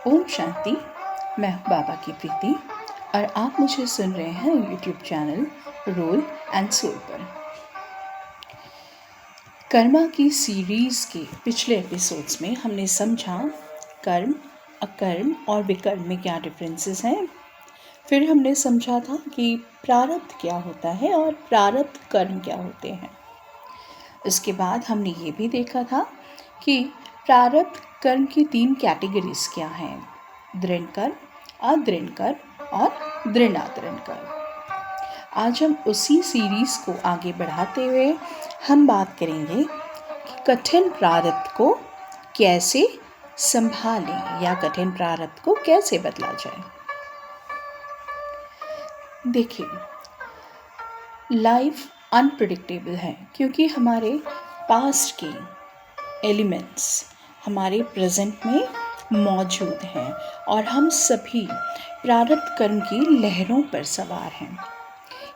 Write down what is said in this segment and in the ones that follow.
ओम शांति। मैं हूँ बाबा की प्रीति और आप मुझे सुन रहे हैं YouTube channel role and soul पर। कर्मा की सीरीज़ के पिछले एपिसोड्स में हमने समझा कर्म, अकर्म और विकर्म में क्या डिफरेंसेस हैं। फिर हमने समझा था कि प्रारब्ध क्या होता है और प्रारब्ध कर्म क्या होते हैं। इसके बाद हमने ये भी देखा था कि प्रारब्ध कर्म की 3 कैटेगरीज क्या हैं: दृढ़ कर्म, अदृढ़ कर्म और दृढ़ादृढ़ कर्म। आज हम उसी सीरीज को आगे बढ़ाते हुए हम बात करेंगे कि कठिन प्रारब्ध को कैसे संभालें या कठिन प्रारब्ध को कैसे बदला जाए। देखिए, लाइफ अनप्रेडिक्टेबल है क्योंकि हमारे पास्ट के एलिमेंट्स हमारे प्रेजेंट में मौजूद हैं और हम सभी प्रारब्ध कर्म की लहरों पर सवार हैं,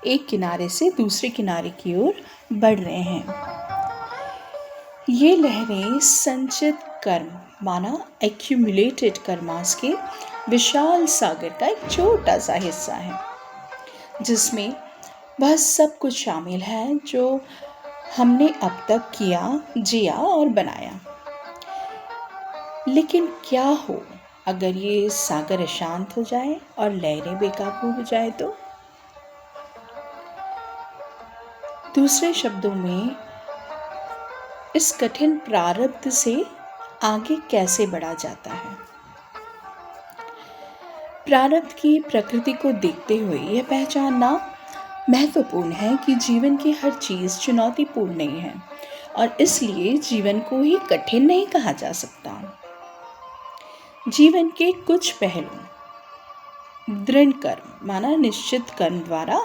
एक किनारे से दूसरे किनारे की ओर बढ़ रहे हैं। ये लहरें संचित कर्म माना एक्यूमुलेटेड कर्मास के विशाल सागर का एक छोटा सा हिस्सा है, जिसमें वह सब कुछ शामिल है जो हमने अब तक किया, जिया और बनाया। लेकिन क्या हो अगर ये सागर अशांत हो जाए और लहरें बेकाबू हो जाए तो? दूसरे शब्दों में, इस कठिन प्रारब्ध से आगे कैसे बढ़ा जाता है? प्रारब्ध की प्रकृति को देखते हुए यह पहचानना महत्वपूर्ण है कि जीवन की हर चीज़ चुनौतीपूर्ण नहीं है और इसलिए जीवन को ही कठिन नहीं कहा जा सकता। जीवन के कुछ पहलू दृढ़ कर्म माना निश्चित कर्म द्वारा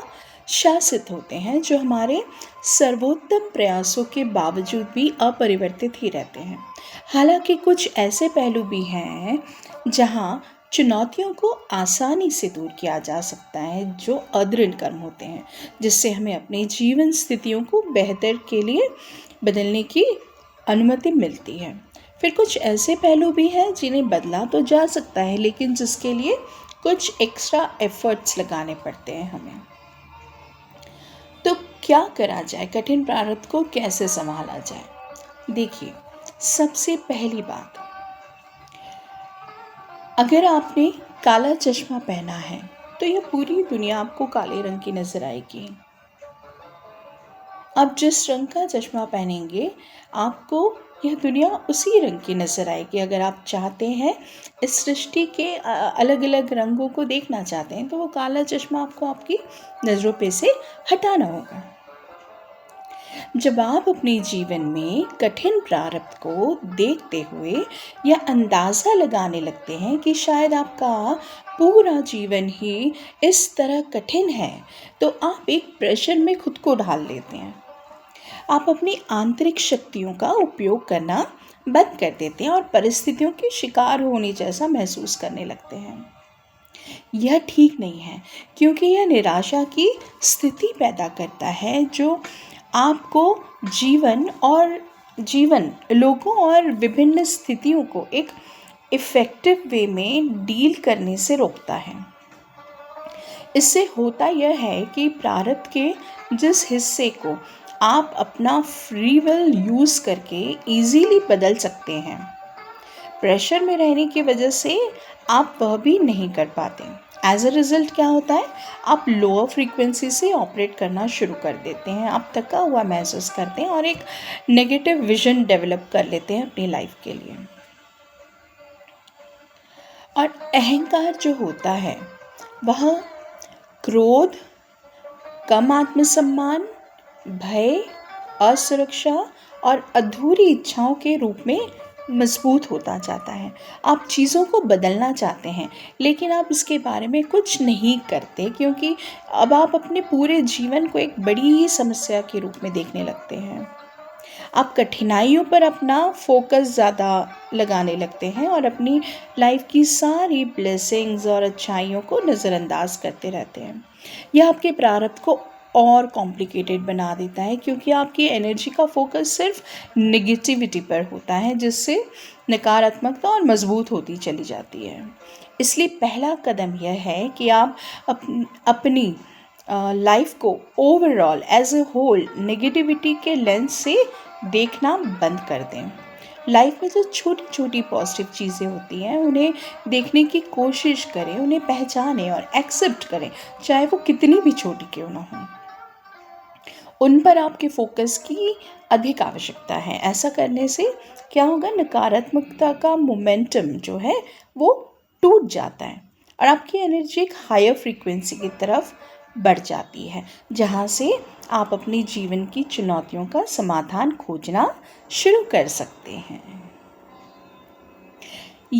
शासित होते हैं, जो हमारे सर्वोत्तम प्रयासों के बावजूद भी अपरिवर्तित ही रहते हैं। हालांकि कुछ ऐसे पहलू भी हैं जहां चुनौतियों को आसानी से दूर किया जा सकता है, जो अदृढ़ कर्म होते हैं, जिससे हमें अपनी जीवन स्थितियों को बेहतर के लिए बदलने की अनुमति मिलती है। फिर कुछ ऐसे पहलू भी हैं जिन्हें बदला तो जा सकता है, लेकिन जिसके लिए कुछ एक्स्ट्रा एफर्ट्स लगाने पड़ते हैं हमें। तो क्या करा जाए, कठिन प्रारब्ध को कैसे संभाला जाए? देखिए, सबसे पहली बात, अगर आपने काला चश्मा पहना है तो यह पूरी दुनिया आपको काले रंग की नजर आएगी। आप जिस रंग का चश्मा पहनेंगे आपको यह दुनिया उसी रंग की नज़र आएगी। अगर आप चाहते हैं इस सृष्टि के अलग अलग रंगों को देखना चाहते हैं तो वो काला चश्मा आपको आपकी नज़रों पे से हटाना होगा। जब आप अपने जीवन में कठिन प्रारब्ध को देखते हुए यह अंदाज़ा लगाने लगते हैं कि शायद आपका पूरा जीवन ही इस तरह कठिन है, तो आप एक प्रेशर में खुद को ढाल लेते हैं। आप अपनी आंतरिक शक्तियों का उपयोग करना बंद कर देते हैं और परिस्थितियों के शिकार होने जैसा महसूस करने लगते हैं। यह ठीक नहीं है, क्योंकि यह निराशा की स्थिति पैदा करता है, जो आपको जीवन लोगों और विभिन्न स्थितियों को एक इफ़ेक्टिव वे में डील करने से रोकता है। इससे होता यह है कि प्रारब्ध के जिस हिस्से को आप अपना फ्री विल यूज़ करके इजीली बदल सकते हैं, प्रेशर में रहने की वजह से आप वह भी नहीं कर पाते। एज अ रिज़ल्ट क्या होता है, आप लोअर फ्रीक्वेंसी से ऑपरेट करना शुरू कर देते हैं, आप थका हुआ महसूस करते हैं और एक नेगेटिव विजन डेवलप कर लेते हैं अपनी लाइफ के लिए। और अहंकार जो होता है वह क्रोध, कम आत्मसम्मान, भय, असुरक्षा और अधूरी इच्छाओं के रूप में मजबूत होता जाता है। आप चीज़ों को बदलना चाहते हैं, लेकिन आप इसके बारे में कुछ नहीं करते, क्योंकि अब आप अपने पूरे जीवन को एक बड़ी ही समस्या के रूप में देखने लगते हैं। आप कठिनाइयों पर अपना फोकस ज़्यादा लगाने लगते हैं और अपनी लाइफ की सारी ब्लेसिंग्स और अच्छाइयों को नज़रअंदाज करते रहते हैं। यह आपके प्रारब्ध को और कॉम्प्लिकेटेड बना देता है, क्योंकि आपकी एनर्जी का फोकस सिर्फ नेगेटिविटी पर होता है, जिससे नकारात्मकता और मजबूत होती चली जाती है। इसलिए पहला कदम यह है कि आप अपनी लाइफ को overall as a whole negativity के लेंस से देखना बंद कर दें। लाइफ में जो छोटी छोटी पॉजिटिव चीज़ें होती हैं उन्हें देखने की कोशिश करें, उन्हें पहचानें और एक्सेप्ट करें, चाहे वो कितनी भी छोटी क्यों ना हो। उन पर आपके फोकस की अधिक आवश्यकता है। ऐसा करने से क्या होगा, नकारात्मकता का मोमेंटम जो है वो टूट जाता है और आपकी एनर्जी एक हायर फ्रीक्वेंसी की तरफ बढ़ जाती है, जहाँ से आप अपने जीवन की चुनौतियों का समाधान खोजना शुरू कर सकते हैं।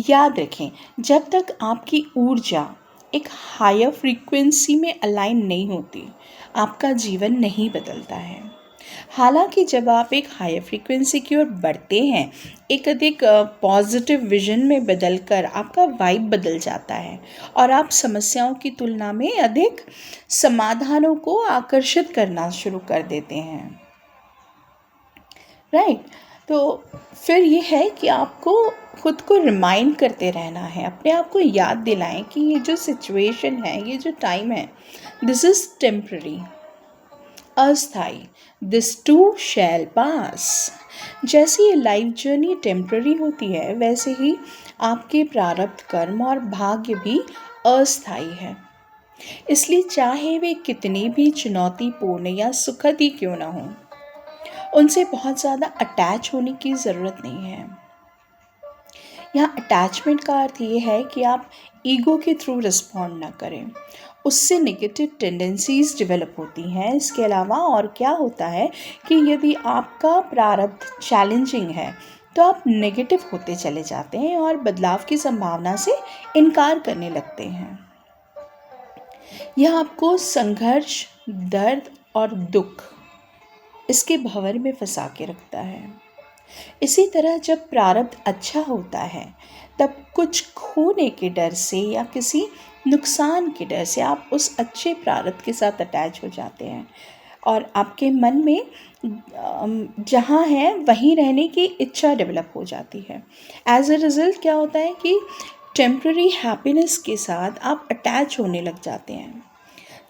याद रखें, जब तक आपकी ऊर्जा एक हायर फ्रीक्वेंसी में अलाइन नहीं होती, आपका जीवन नहीं बदलता है। हालांकि जब आप एक हायर फ्रीक्वेंसी की ओर बढ़ते हैं, एक अधिक पॉजिटिव विजन में बदलकर आपका वाइब बदल जाता है और आप समस्याओं की तुलना में अधिक समाधानों को आकर्षित करना शुरू कर देते हैं। राइट। तो फिर ये है कि आपको खुद को रिमाइंड करते रहना है, अपने आप को याद दिलाएं कि ये जो सिचुएशन है, ये जो टाइम है, दिस इज़ टेम्पररी, अस्थाई, दिस टू शैल पास। जैसे ये लाइफ जर्नी टेम्पररी होती है, वैसे ही आपके प्रारब्ध, कर्म और भाग्य भी अस्थाई है। इसलिए चाहे वे कितनी भी चुनौतीपूर्ण या सुखद ही क्यों ना हो, उनसे बहुत ज़्यादा अटैच होने की ज़रूरत नहीं है। यहाँ अटैचमेंट का अर्थ ये है कि आप ईगो के थ्रू रिस्पॉन्ड ना करें, उससे नेगेटिव टेंडेंसीज डेवलप होती हैं। इसके अलावा और क्या होता है कि यदि आपका प्रारब्ध चैलेंजिंग है तो आप नेगेटिव होते चले जाते हैं और बदलाव की संभावना से इनकार करने लगते हैं। यह आपको संघर्ष, दर्द और दुख, इसके भंवर में फंसा के रखता है। इसी तरह जब प्रारब्ध अच्छा होता है, तब कुछ खोने के डर से या किसी नुकसान के डर से आप उस अच्छे प्रारब्ध के साथ अटैच हो जाते हैं और आपके मन में जहाँ है वहीं रहने की इच्छा डेवलप हो जाती है। एज अ रिज़ल्ट क्या होता है कि टेम्पररी हैप्पीनेस के साथ आप अटैच होने लग जाते हैं।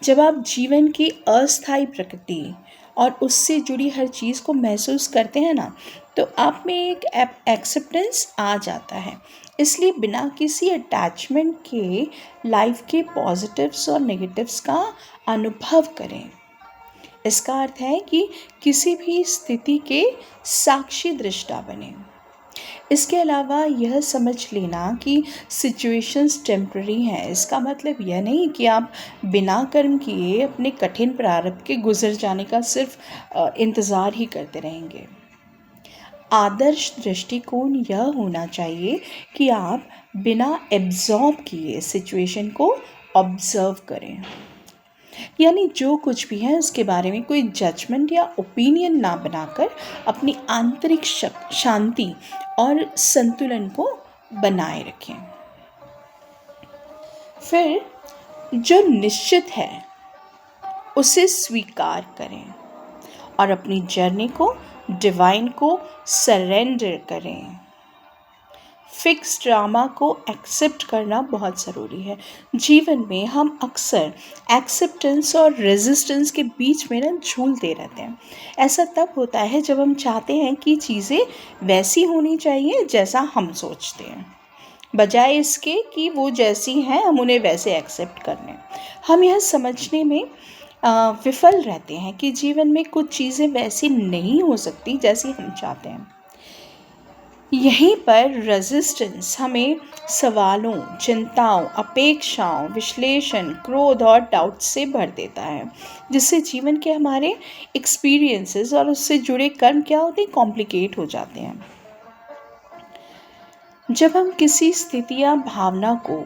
जब आप जीवन की अस्थायी प्रकृति और उससे जुड़ी हर चीज़ को महसूस करते हैं ना, तो आप में एक एक्सेप्टेंस आ जाता है। इसलिए बिना किसी अटैचमेंट के लाइफ के पॉजिटिव्स और नेगेटिव्स का अनुभव करें। इसका अर्थ है कि किसी भी स्थिति के साक्षी दृष्टा बने। इसके अलावा यह समझ लेना कि सिचुएशंस टेम्पररी हैं, इसका मतलब यह नहीं कि आप बिना कर्म किए अपने कठिन प्रारब्ध के गुजर जाने का सिर्फ इंतज़ार ही करते रहेंगे। आदर्श दृष्टिकोण यह होना चाहिए कि आप बिना एब्जॉर्ब किए सिचुएशन को ऑब्जर्व करें, यानी जो कुछ भी है उसके बारे में कोई जजमेंट या ओपिनियन ना बनाकर अपनी आंतरिक शांति और संतुलन को बनाए रखें। फिर जो निश्चित है उसे स्वीकार करें और अपनी जर्नी को डिवाइन को सरेंडर करें। फिक्स ड्रामा को एक्सेप्ट करना बहुत ज़रूरी है। जीवन में हम अक्सर एक्सेप्टेंस और रेजिस्टेंस के बीच में ना झूलते रहते हैं। ऐसा तब होता है जब हम चाहते हैं कि चीज़ें वैसी होनी चाहिए जैसा हम सोचते हैं, बजाय इसके कि वो जैसी हैं हम उन्हें वैसे एक्सेप्ट कर लें। हम यह समझने में विफल रहते हैं कि जीवन में कुछ चीज़ें वैसी नहीं हो सकती जैसी हम चाहते हैं। यहीं पर रेजिस्टेंस हमें सवालों, चिंताओं, अपेक्षाओं, विश्लेषण, क्रोध और डाउट से भर देता है, जिससे जीवन के हमारे एक्सपीरियंसेस और उससे जुड़े कर्म क्या होते हैं, कॉम्प्लिकेट हो जाते हैं। जब हम किसी स्थिति या भावना को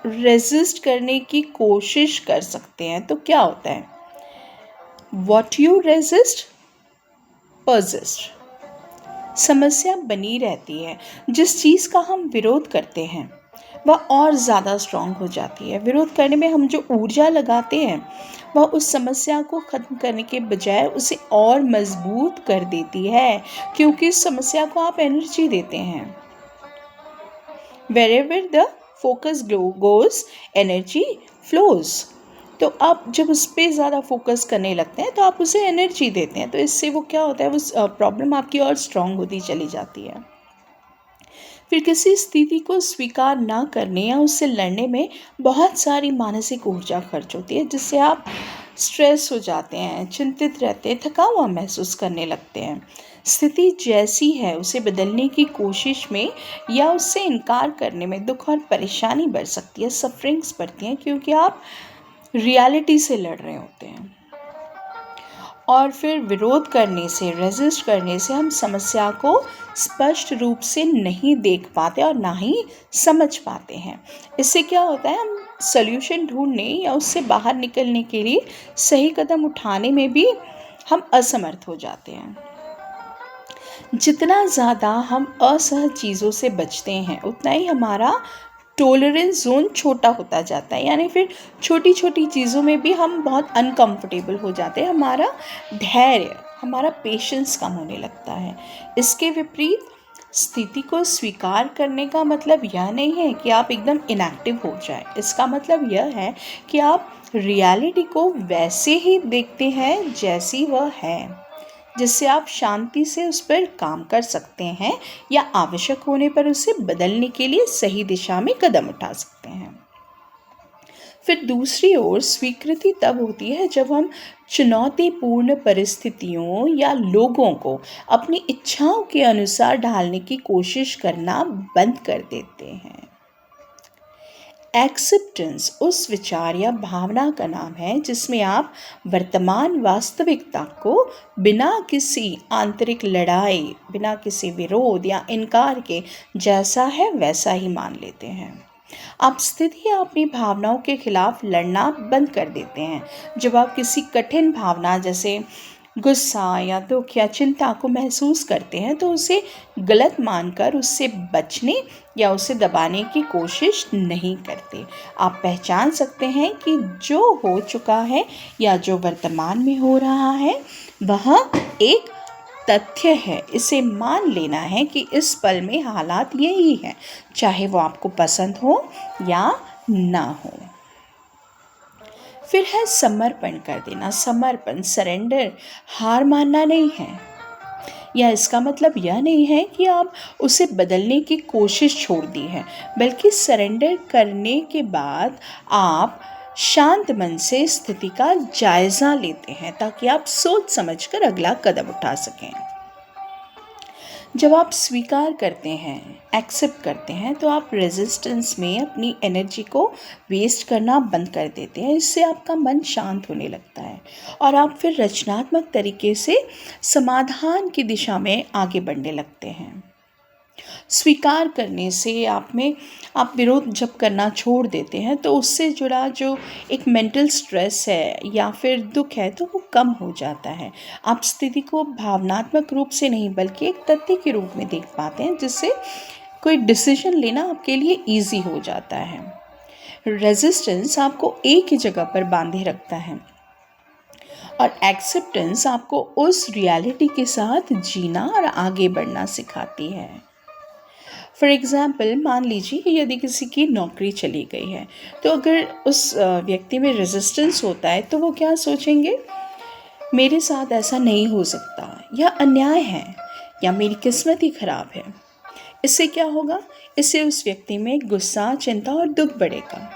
रेजिस्ट करने की कोशिश कर सकते हैं तो क्या होता है, What you resist persists। समस्या बनी रहती है। जिस चीज़ का हम विरोध करते हैं वह और ज़्यादा स्ट्रॉन्ग हो जाती है। विरोध करने में हम जो ऊर्जा लगाते हैं वह उस समस्या को ख़त्म करने के बजाय उसे और मजबूत कर देती है, क्योंकि इस समस्या को आप एनर्जी देते हैं। Wherever the focus goes, energy flows. तो आप जब उस पर ज़्यादा फोकस करने लगते हैं तो आप उसे एनर्जी देते हैं, तो इससे वो क्या होता है, वो प्रॉब्लम आपकी और स्ट्रांग होती चली जाती है। फिर किसी स्थिति को स्वीकार ना करने या उससे लड़ने में बहुत सारी मानसिक ऊर्जा खर्च होती है, जिससे आप स्ट्रेस हो जाते हैं, चिंतित रहते हैं, थका हुआ महसूस करने लगते हैं। स्थिति जैसी है उसे बदलने की कोशिश में या उससे इनकार करने में दुख और परेशानी बढ़ सकती है, सफरिंग्स बढ़ती हैं, क्योंकि आप रियलिटी से लड़ रहे होते हैं। और फिर विरोध करने से, रेजिस्ट करने से हम समस्या को स्पष्ट रूप से नहीं देख पाते और ना ही समझ पाते हैं। इससे क्या होता है, हम सॉल्यूशन ढूंढने या उससे बाहर निकलने के लिए सही कदम उठाने में भी हम असमर्थ हो जाते हैं। जितना ज़्यादा हम असहज चीज़ों से बचते हैं उतना ही हमारा टॉलरेंस जोन छोटा होता जाता है, यानी फिर छोटी छोटी चीज़ों में भी हम बहुत अनकंफर्टेबल हो जाते हैं, हमारा धैर्य, हमारा पेशेंस कम होने लगता है। इसके विपरीत स्थिति को स्वीकार करने का मतलब यह नहीं है कि आप एकदम इनएक्टिव हो जाए। इसका मतलब यह है कि आप रियलिटी को वैसे ही देखते हैं जैसी वह है, जिससे आप शांति से उस पर काम कर सकते हैं या आवश्यक होने पर उसे बदलने के लिए सही दिशा में कदम उठा सकते हैं। फिर दूसरी ओर स्वीकृति तब होती है जब हम चुनौतीपूर्ण परिस्थितियों या लोगों को अपनी इच्छाओं के अनुसार ढालने की कोशिश करना बंद कर देते हैं। एक्सेप्टेंस उस विचार या भावना का नाम है जिसमें आप वर्तमान वास्तविकता को बिना किसी आंतरिक लड़ाई, बिना किसी विरोध या इनकार के जैसा है वैसा ही मान लेते हैं। आप स्थिति या अपनी भावनाओं के खिलाफ लड़ना बंद कर देते हैं। जब आप किसी कठिन भावना जैसे गुस्सा या दुख या चिंता को महसूस करते हैं तो उसे गलत मानकर उससे बचने या उसे दबाने की कोशिश नहीं करते। आप पहचान सकते हैं कि जो हो चुका है या जो वर्तमान में हो रहा है वह एक तथ्य है। इसे मान लेना है कि इस पल में हालात यही हैं, चाहे वो आपको पसंद हो या ना हो। फिर है समर्पण कर देना। समर्पण, सरेंडर, हार मानना नहीं है, या इसका मतलब यह नहीं है कि आप उसे बदलने की कोशिश छोड़ दी है, बल्कि सरेंडर करने के बाद आप शांत मन से स्थिति का जायज़ा लेते हैं ताकि आप सोच समझकर अगला कदम उठा सकें। जब आप स्वीकार करते हैं, एक्सेप्ट करते हैं, तो आप रेजिस्टेंस में अपनी एनर्जी को वेस्ट करना बंद कर देते हैं। इससे आपका मन शांत होने लगता है और आप फिर रचनात्मक तरीके से समाधान की दिशा में आगे बढ़ने लगते हैं। स्वीकार करने से आप विरोध जब करना छोड़ देते हैं तो उससे जुड़ा जो एक मेंटल स्ट्रेस है या फिर दुख है तो वो कम हो जाता है। आप स्थिति को भावनात्मक रूप से नहीं बल्कि एक तथ्य के रूप में देख पाते हैं, जिससे कोई डिसीजन लेना आपके लिए ईजी हो जाता है। रेजिस्टेंस आपको एक ही जगह पर बांधे रखता है और एक्सेप्टेंस आपको उस रियलिटी के साथ जीना और आगे बढ़ना सिखाती है। फॉर एग्ज़ाम्पल, मान लीजिए कि यदि किसी की नौकरी चली गई है तो अगर उस व्यक्ति में रेजिस्टेंस होता है तो वो क्या सोचेंगे, मेरे साथ ऐसा नहीं हो सकता, यह अन्याय है या मेरी किस्मत ही ख़राब है। इससे क्या होगा, इससे उस व्यक्ति में गुस्सा, चिंता और दुख बढ़ेगा।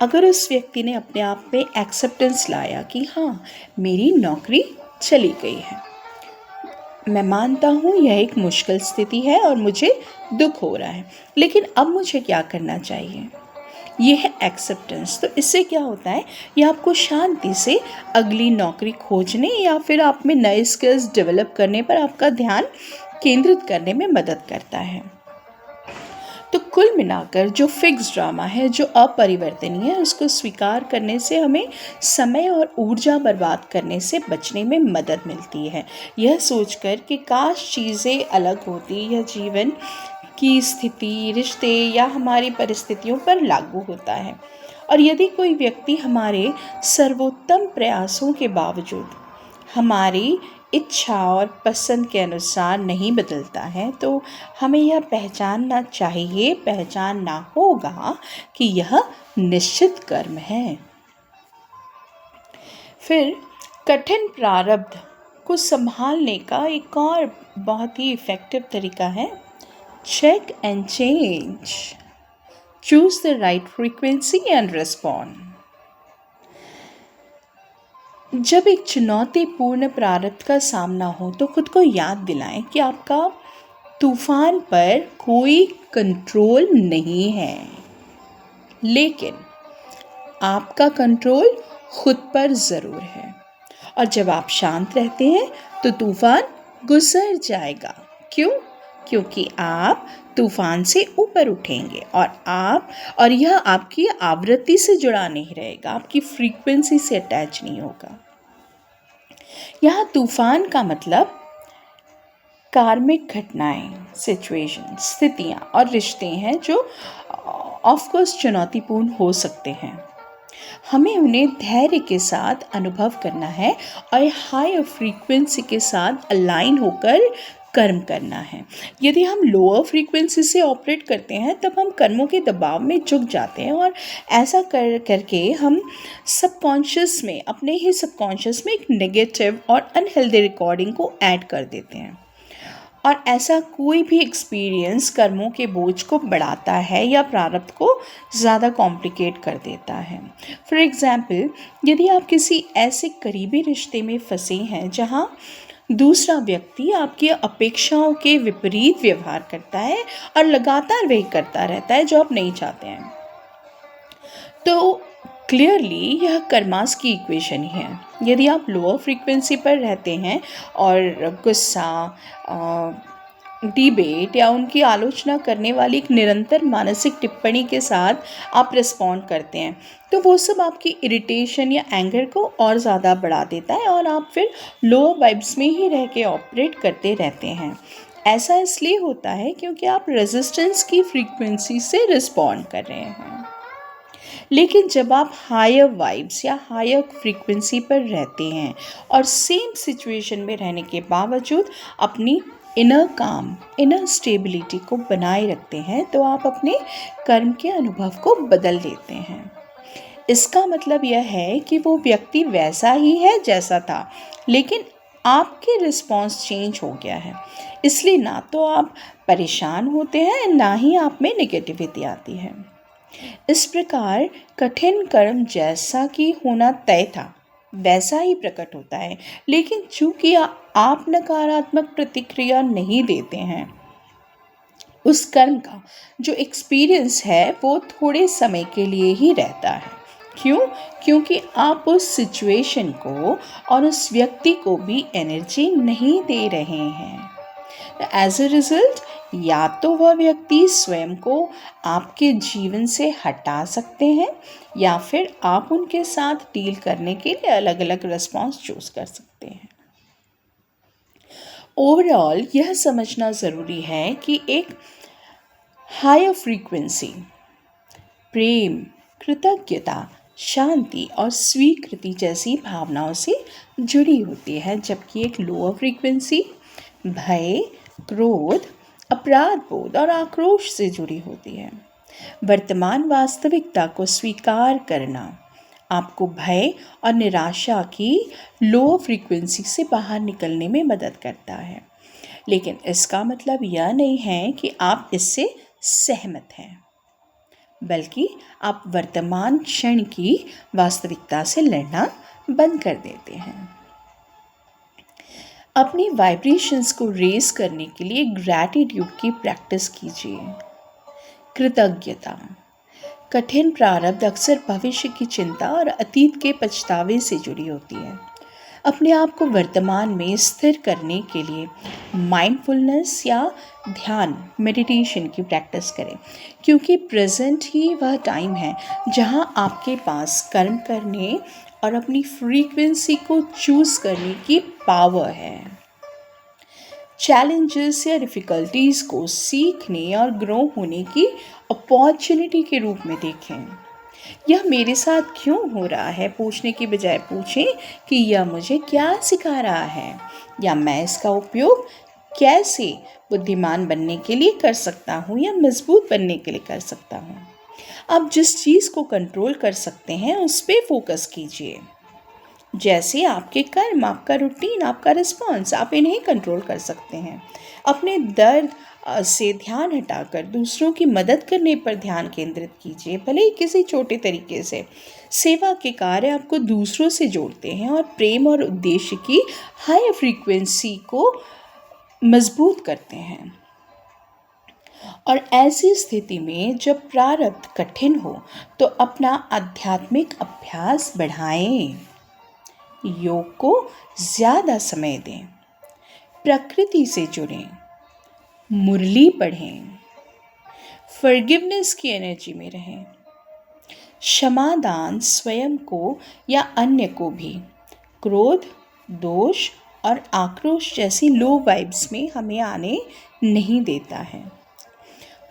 अगर उस व्यक्ति ने अपने आप में एक्सेप्टेंस लाया कि हाँ, मेरी नौकरी चली गई है, मैं मानता हूँ यह एक मुश्किल स्थिति है और मुझे दुख हो रहा है, लेकिन अब मुझे क्या करना चाहिए, ये है एक्सेप्टेंस। तो इससे क्या होता है, यह आपको शांति से अगली नौकरी खोजने या फिर आप में नए स्किल्स डेवलप करने पर आपका ध्यान केंद्रित करने में मदद करता है। तो कुल मिलाकर जो फिक्स ड्रामा है, जो अपरिवर्तनीय है, उसको स्वीकार करने से हमें समय और ऊर्जा बर्बाद करने से बचने में मदद मिलती है। यह सोचकर कि काश चीज़ें अलग होती, यह जीवन की स्थिति, रिश्ते या हमारी परिस्थितियों पर लागू होता है। और यदि कोई व्यक्ति हमारे सर्वोत्तम प्रयासों के बावजूद हमारी इच्छा और पसंद के अनुसार नहीं बदलता है, तो हमें यह पहचानना होगा कि यह निश्चित कर्म है। फिर कठिन प्रारब्ध को संभालने का एक और बहुत ही इफ़ेक्टिव तरीका है check and change, choose the right frequency and respond. जब एक चुनौतीपूर्ण प्रारब्ध का सामना हो तो खुद को याद दिलाएं कि आपका तूफान पर कोई कंट्रोल नहीं है, लेकिन आपका कंट्रोल खुद पर ज़रूर है। और जब आप शांत रहते हैं तो तूफान गुजर जाएगा। क्यों? क्योंकि आप तूफान से ऊपर उठेंगे और यह आपकी आवृत्ति से जुड़ा नहीं रहेगा, आपकी फ्रीक्वेंसी से अटैच नहीं होगा। यहाँ तूफान का मतलब कार्मिक घटनाएं, सिचुएशन, स्थितियाँ और रिश्ते हैं जो ऑफकोर्स चुनौतीपूर्ण हो सकते हैं। हमें उन्हें धैर्य के साथ अनुभव करना है और हाई फ्रीक्वेंसी के साथ अलाइन होकर कर्म करना है। यदि हम लोअर फ्रीक्वेंसी से ऑपरेट करते हैं तब हम कर्मों के दबाव में झुक जाते हैं और ऐसा करके हम अपने ही सबकॉन्शियस में एक नेगेटिव और अनहेल्दी रिकॉर्डिंग को ऐड कर देते हैं। और ऐसा कोई भी एक्सपीरियंस कर्मों के बोझ को बढ़ाता है या प्रारब्ध को ज़्यादा कॉम्प्लिकेट कर देता है। फॉर एग्ज़ाम्पल, यदि आप किसी ऐसे करीबी रिश्ते में फंसे हैं जहां दूसरा व्यक्ति आपकी अपेक्षाओं के विपरीत व्यवहार करता है और लगातार वही करता रहता है जो आप नहीं चाहते हैं, तो क्लियरली यह कर्मास की इक्वेशन ही है। यदि आप लोअर फ्रीक्वेंसी पर रहते हैं और गुस्सा, डिबेट या उनकी आलोचना करने वाली एक निरंतर मानसिक टिप्पणी के साथ आप रिस्पॉन्ड करते हैं, तो वो सब आपकी इरिटेशन या एंगर को और ज़्यादा बढ़ा देता है और आप फिर लोअर वाइब्स में ही रह के ऑपरेट करते रहते हैं। ऐसा इसलिए होता है क्योंकि आप रेजिस्टेंस की फ्रीक्वेंसी से रिस्पॉन्ड कर रहे हैं। लेकिन जब आप हायर वाइब्स या हायर फ्रीक्वेंसी पर रहते हैं और सेम सिचुएशन में रहने के बावजूद अपनी इनर स्टेबिलिटी को बनाए रखते हैं, तो आप अपने कर्म के अनुभव को बदल देते हैं। इसका मतलब यह है कि वो व्यक्ति वैसा ही है जैसा था, लेकिन आपके रिस्पॉन्स चेंज हो गया है। इसलिए ना तो आप परेशान होते हैं, ना ही आप में नेगेटिविटी आती है। इस प्रकार कठिन कर्म जैसा कि होना तय था वैसा ही प्रकट होता है, लेकिन चूंकि आप नकारात्मक प्रतिक्रिया नहीं देते हैं, उस कर्म का जो एक्सपीरियंस है वो थोड़े समय के लिए ही रहता है। क्यों? क्योंकि आप उस सिचुएशन को और उस व्यक्ति को भी एनर्जी नहीं दे रहे हैं। एज अ रिजल्ट, या तो वह व्यक्ति स्वयं को आपके जीवन से हटा सकते हैं या फिर आप उनके साथ डील करने के लिए अलग अलग रिस्पॉन्स चूज कर सकते हैं। ओवरऑल यह समझना ज़रूरी है कि एक हायर फ्रीक्वेंसी प्रेम, कृतज्ञता, शांति और स्वीकृति जैसी भावनाओं से जुड़ी होती है, जबकि एक लोअर फ्रीक्वेंसी भय, क्रोध, अपराध बोध और आक्रोश से जुड़ी होती है। वर्तमान वास्तविकता को स्वीकार करना आपको भय और निराशा की लो फ्रीक्वेंसी से बाहर निकलने में मदद करता है, लेकिन इसका मतलब यह नहीं है कि आप इससे सहमत हैं, बल्कि आप वर्तमान क्षण की वास्तविकता से लड़ना बंद कर देते हैं। अपनी वाइब्रेशंस को रेज करने के लिए ग्रैटिट्यूड की प्रैक्टिस कीजिए। कृतज्ञता। कठिन प्रारब्ध अक्सर भविष्य की चिंता और अतीत के पछतावे से जुड़ी होती है। अपने आप को वर्तमान में स्थिर करने के लिए माइंडफुलनेस या ध्यान, मेडिटेशन की प्रैक्टिस करें, क्योंकि प्रेजेंट ही वह टाइम है जहां आपके पास कर्म करने और अपनी फ्रीक्वेंसी को चूज करने की पावर है। चैलेंजेस या डिफ़िकल्टीज़ को सीखने और ग्रो होने की अपॉर्चुनिटी के रूप में देखें। यह मेरे साथ क्यों हो रहा है पूछने की बजाय पूछें कि यह मुझे क्या सिखा रहा है, या मैं इसका उपयोग कैसे बुद्धिमान बनने के लिए कर सकता हूँ या मजबूत बनने के लिए कर सकता हूँ। आप जिस चीज़ को कंट्रोल कर सकते हैं उस पर फोकस कीजिए। जैसे आपके कर्म, आपका रूटीन, आपका रिस्पॉन्स, आप इन्हें कंट्रोल कर सकते हैं। अपने दर्द से ध्यान हटाकर दूसरों की मदद करने पर ध्यान केंद्रित कीजिए, भले ही किसी छोटे तरीके से। सेवा के कार्य आपको दूसरों से जोड़ते हैं और प्रेम और उद्देश्य की हाई फ्रीक्वेंसी को मजबूत करते हैं। और ऐसी स्थिति में जब प्रारब्ध कठिन हो तो अपना आध्यात्मिक अभ्यास बढ़ाएं। योग को ज़्यादा समय दें, प्रकृति से जुड़ें, मुरली पढ़ें, फॉरगिवनेस की एनर्जी में रहें। क्षमादान स्वयं को या अन्य को भी क्रोध, दोष और आक्रोश जैसी लो वाइब्स में हमें आने नहीं देता है।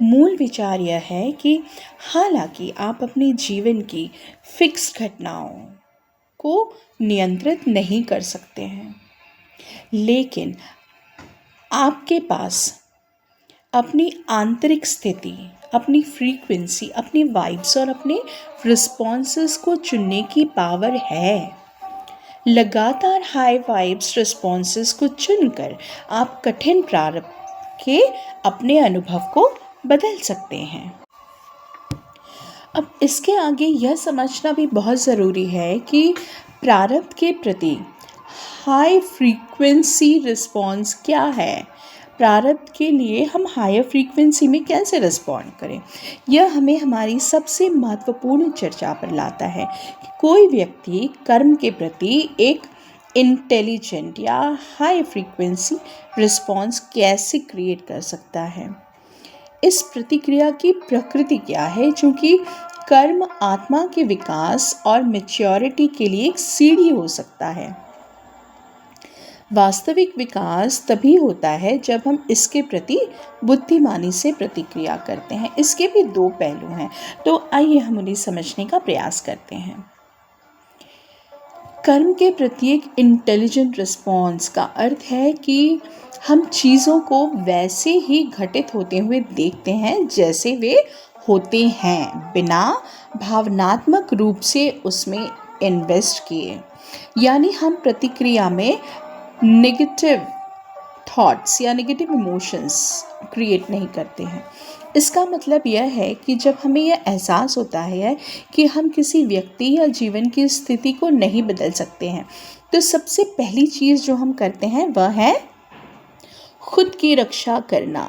मूल विचार यह है कि हालांकि आप अपने जीवन की फिक्स घटनाओं को नियंत्रित नहीं कर सकते हैं, लेकिन आपके पास अपनी आंतरिक स्थिति, अपनी फ्रीक्वेंसी, अपनी वाइब्स और अपने रिस्पॉन्सेस को चुनने की पावर है। लगातार हाई वाइब्स रिस्पॉन्सेस को चुनकर आप कठिन प्रारंभ के अपने अनुभव को बदल सकते हैं। अब इसके आगे यह समझना भी बहुत ज़रूरी है कि प्रारब्ध के प्रति हाई फ्रीक्वेंसी रिस्पॉन्स क्या है। प्रारब्ध के लिए हम हायर फ्रीक्वेंसी में कैसे रिस्पॉन्ड करें, यह हमें हमारी सबसे महत्वपूर्ण चर्चा पर लाता है कि कोई व्यक्ति कर्म के प्रति एक इंटेलिजेंट या हाई फ्रीक्वेंसी रिस्पॉन्स कैसे क्रिएट कर सकता है। इस प्रतिक्रिया की प्रकृति क्या है, चूँकि कर्म आत्मा के विकास और मैच्योरिटी के लिए एक सीढ़ी हो सकता है। वास्तविक विकास तभी होता है जब हम इसके प्रति बुद्धिमानी से प्रतिक्रिया करते हैं। इसके भी दो पहलू हैं, तो आइए हम उन्हें समझने का प्रयास करते हैं। कर्म के प्रति एक इंटेलिजेंट रिस्पॉन्स का अर्थ है कि हम चीज़ों को वैसे ही घटित होते हुए देखते हैं जैसे वे होते हैं, बिना भावनात्मक रूप से उसमें इन्वेस्ट किए। यानी हम प्रतिक्रिया में नेगेटिव थॉट्स या नेगेटिव इमोशंस क्रिएट नहीं करते हैं। इसका मतलब यह है कि जब हमें यह एहसास होता है कि हम किसी व्यक्ति या जीवन की स्थिति को नहीं बदल सकते हैं, तो सबसे पहली चीज़ जो हम करते हैं वह है खुद की रक्षा करना,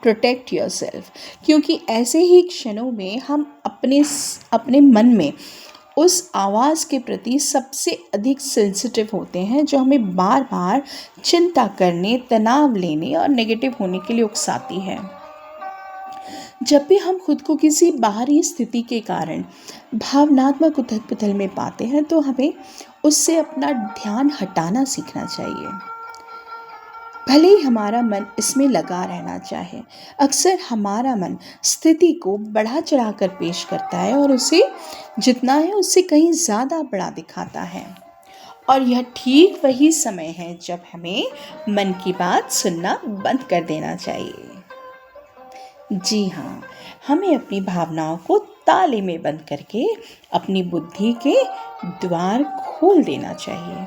प्रोटेक्ट योरसेल्फ। क्योंकि ऐसे ही क्षणों में हम अपने मन में उस आवाज़ के प्रति सबसे अधिक सेंसिटिव होते हैं जो हमें बार बार चिंता करने, तनाव लेने और नेगेटिव होने के लिए उकसाती है। जब भी हम खुद को किसी बाहरी स्थिति के कारण भावनात्मक उथल पुथल में पाते हैं तो हमें उससे अपना ध्यान हटाना सीखना चाहिए, भले ही हमारा मन इसमें लगा रहना चाहे। अक्सर हमारा मन स्थिति को बढ़ा चढ़ाकर पेश करता है और उसे जितना है उससे कहीं ज़्यादा बड़ा दिखाता है, और यह ठीक वही समय है जब हमें मन की बात सुनना बंद कर देना चाहिए। जी हाँ, हमें अपनी भावनाओं को ताले में बंद करके अपनी बुद्धि के द्वार खोल देना चाहिए।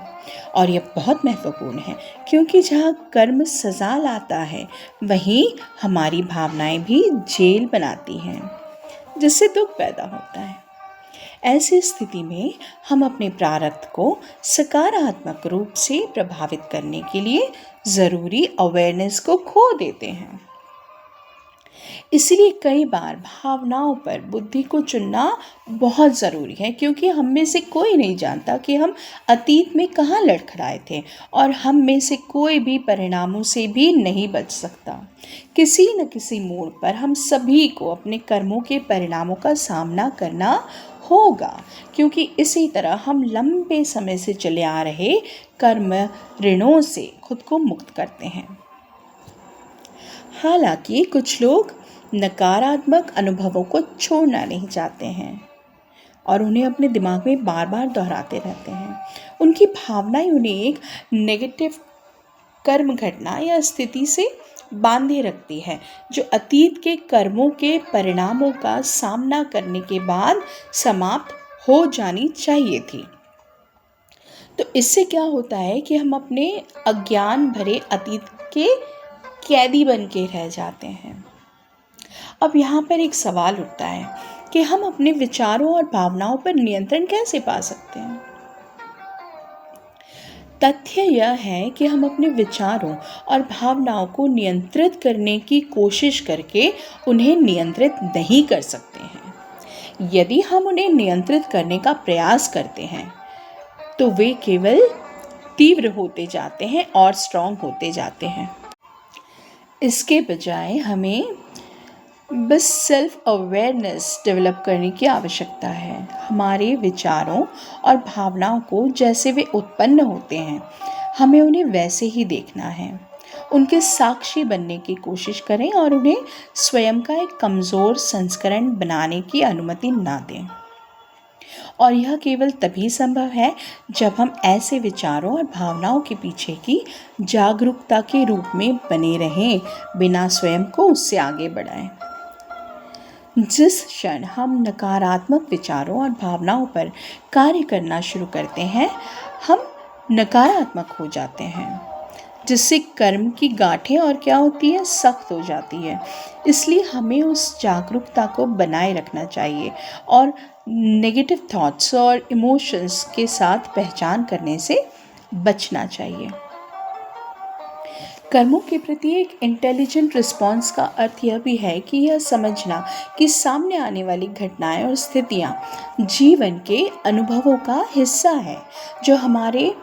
और यह बहुत महत्वपूर्ण है क्योंकि जहाँ कर्म सजा लाता है वहीं हमारी भावनाएं भी जेल बनाती हैं, जिससे दुख पैदा होता है। ऐसी स्थिति में हम अपने प्रारब्ध को सकारात्मक रूप से प्रभावित करने के लिए ज़रूरी अवेयरनेस को खो देते हैं। इसलिए कई बार भावनाओं पर बुद्धि को चुनना बहुत ज़रूरी है, क्योंकि हम में से कोई नहीं जानता कि हम अतीत में कहाँ लड़खड़ाए थे, और हम में से कोई भी परिणामों से भी नहीं बच सकता। किसी न किसी मोड़ पर हम सभी को अपने कर्मों के परिणामों का सामना करना होगा, क्योंकि इसी तरह हम लंबे समय से चले आ रहे कर्म ऋणों से खुद को मुक्त करते हैं। हालांकि कुछ लोग नकारात्मक अनुभवों को छोड़ना नहीं चाहते हैं, और उन्हें अपने दिमाग में बार बार दोहराते रहते हैं। उनकी भावनाएं उन्हें एक नेगेटिव कर्म घटना या स्थिति से बांधे रखती है, जो अतीत के कर्मों के परिणामों का सामना करने के बाद समाप्त हो जानी चाहिए थी। तो इससे क्या होता है कि हम अपने अज्ञान भरे अतीत के कैदी बन के रह जाते हैं। अब यहाँ पर एक सवाल उठता है कि हम अपने विचारों और भावनाओं पर नियंत्रण कैसे पा सकते हैं। तथ्य यह है कि हम अपने विचारों और भावनाओं को नियंत्रित करने की कोशिश करके उन्हें नियंत्रित नहीं कर सकते हैं। यदि हम उन्हें नियंत्रित करने का प्रयास करते हैं तो वे केवल तीव्र होते जाते हैं और स्ट्रॉन्ग होते जाते हैं। इसके बजाय हमें बस सेल्फ अवेयरनेस डेवलप करने की आवश्यकता है। हमारे विचारों और भावनाओं को जैसे वे उत्पन्न होते हैं, हमें उन्हें वैसे ही देखना है। उनके साक्षी बनने की कोशिश करें और उन्हें स्वयं का एक कमज़ोर संस्करण बनाने की अनुमति ना दें। और यह केवल तभी संभव है जब हम ऐसे विचारों और भावनाओं के पीछे की जागरूकता के रूप में बने रहें, बिना स्वयं को उससे आगे बढ़ाएं। जिस क्षण हम नकारात्मक विचारों और भावनाओं पर कार्य करना शुरू करते हैं, हम नकारात्मक हो जाते हैं, जिससे कर्म की गांठें और क्या होती है, सख्त हो जाती है। इसलिए हमें उस जागरूकता को बनाए रखना चाहिए और नेगेटिव थॉट्स और इमोशंस के साथ पहचान करने से बचना चाहिए। कर्मों के प्रति एक इंटेलिजेंट रिस्पॉन्स का अर्थ यह भी है कि यह समझना कि सामने आने वाली घटनाएं और स्थितियां जीवन के अनुभवों का हिस्सा है, जो हमारे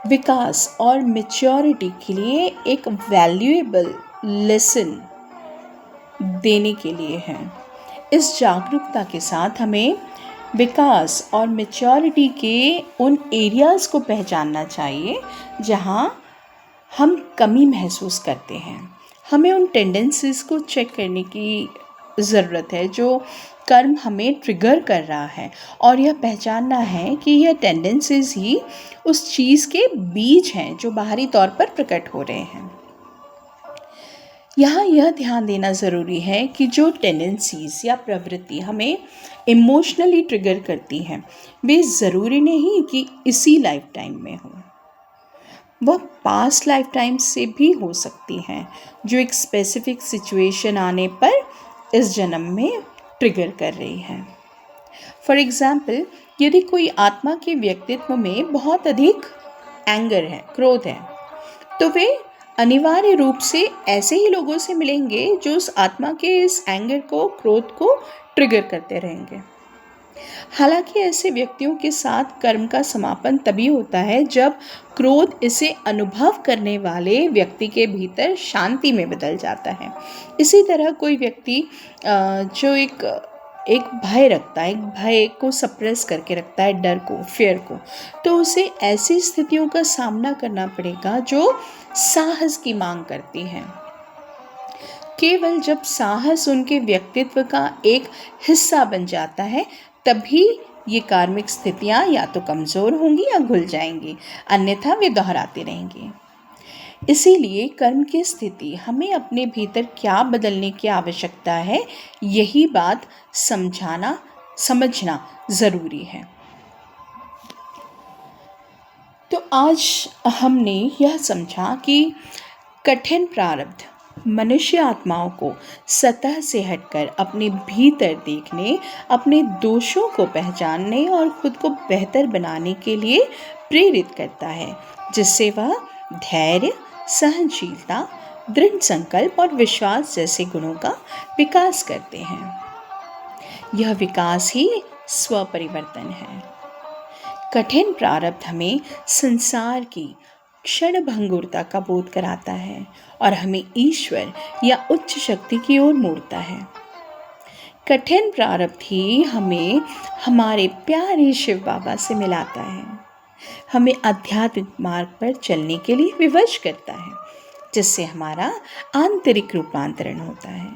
विकास और मैच्योरिटी के लिए एक वैल्यूएबल लेसन देने के लिए है। इस जागरूकता के साथ हमें विकास और मैच्योरिटी के उन एरियाज़ को पहचानना चाहिए जहां हम कमी महसूस करते हैं। हमें उन टेंडेंसीज़ को चेक करने की ज़रूरत है जो कर्म हमें ट्रिगर कर रहा है, और यह पहचानना है कि यह टेंडेंसीज़ ही उस चीज़ के बीज हैं जो बाहरी तौर पर प्रकट हो रहे हैं। यहाँ यह ध्यान देना ज़रूरी है कि जो टेंडेंसीज़ या प्रवृत्ति हमें इमोशनली ट्रिगर करती हैं, वे ज़रूरी नहीं कि इसी लाइफ टाइम में हो, वह पास्ट लाइफ टाइम से भी हो सकती हैं, जो एक स्पेसिफिक सिचुएशन आने पर इस जन्म में ट्रिगर कर रही है। फॉर एग्ज़ाम्पल, यदि कोई आत्मा के व्यक्तित्व में बहुत अधिक एंगर है, क्रोध है, तो वे अनिवार्य रूप से ऐसे ही लोगों से मिलेंगे जो उस आत्मा के इस एंगर को, क्रोध को ट्रिगर करते रहेंगे। हालांकि ऐसे व्यक्तियों के साथ कर्म का समापन तभी होता है जब क्रोध इसे अनुभव करने वाले व्यक्ति के भीतर शांति में बदल जाता है। इसी तरह कोई व्यक्ति जो एक भय रखता है, एक भय को सप्रेस करके रखता है, डर को, फियर को, तो उसे ऐसी स्थितियों का सामना करना पड़ेगा जो साहस की मांग करती हैं। केवल जब साहस उनके व्यक्तित्व का एक हिस्सा बन जाता है, तभी ये कार्मिक स्थितियाँ या तो कमज़ोर होंगी या घुल जाएंगी, अन्यथा वे दोहराती रहेंगी। इसीलिए कर्म की स्थिति हमें अपने भीतर क्या बदलने की आवश्यकता है, यही बात समझना ज़रूरी है। तो आज हमने यह समझा कि कठिन प्रारब्ध मनुष्य आत्माओं को सतह से हटकर अपने भीतर देखने, अपने दोषों को पहचानने और खुद को बेहतर बनाने के लिए प्रेरित करता है, जिससे वह धैर्य, सहनशीलता, दृढ़ संकल्प और विश्वास जैसे गुणों का विकास करते हैं। यह विकास ही स्वपरिवर्तन है। कठिन प्रारब्ध हमें संसार की क्षणभंगुरता का बोध कराता है और हमें ईश्वर या उच्च शक्ति की ओर मोड़ता है। कठिन प्रारब्ध ही हमें हमारे प्यारे शिव बाबा से मिलाता है, हमें आध्यात्मिक मार्ग पर चलने के लिए विवश करता है, जिससे हमारा आंतरिक रूपांतरण होता है।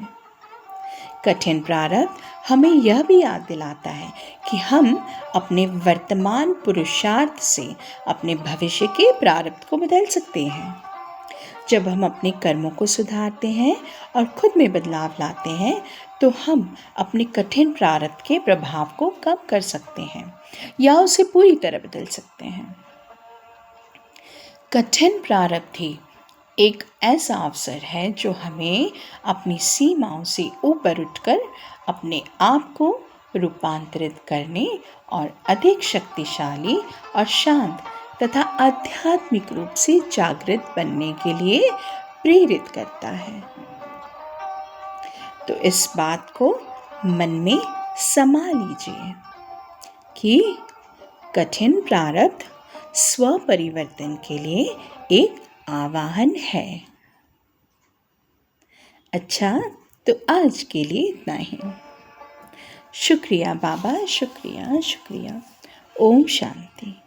कठिन प्रारब्ध हमें यह भी याद दिलाता है कि हम अपने वर्तमान पुरुषार्थ से अपने भविष्य के प्रारब्ध को बदल सकते हैं। जब हम अपने कर्मों को सुधारते हैं और खुद में बदलाव लाते हैं तो हम अपने कठिन प्रारब्ध के प्रभाव को कम कर सकते हैं या उसे पूरी तरह बदल सकते हैं। कठिन प्रारब्ध ही एक ऐसा अवसर है जो हमें अपनी सीमाओं से ऊपर उठकर अपने आप को रूपांतरित करने और अधिक शक्तिशाली और शांत तथा आध्यात्मिक रूप से जागृत बनने के लिए प्रेरित करता है। तो इस बात को मन में समा लीजिए कि कठिन प्रारब्ध स्व परिवर्तन के लिए एक आवाहन है। अच्छा, तो आज के लिए इतना ही। शुक्रिया बाबा, शुक्रिया शुक्रिया। ओम शांति।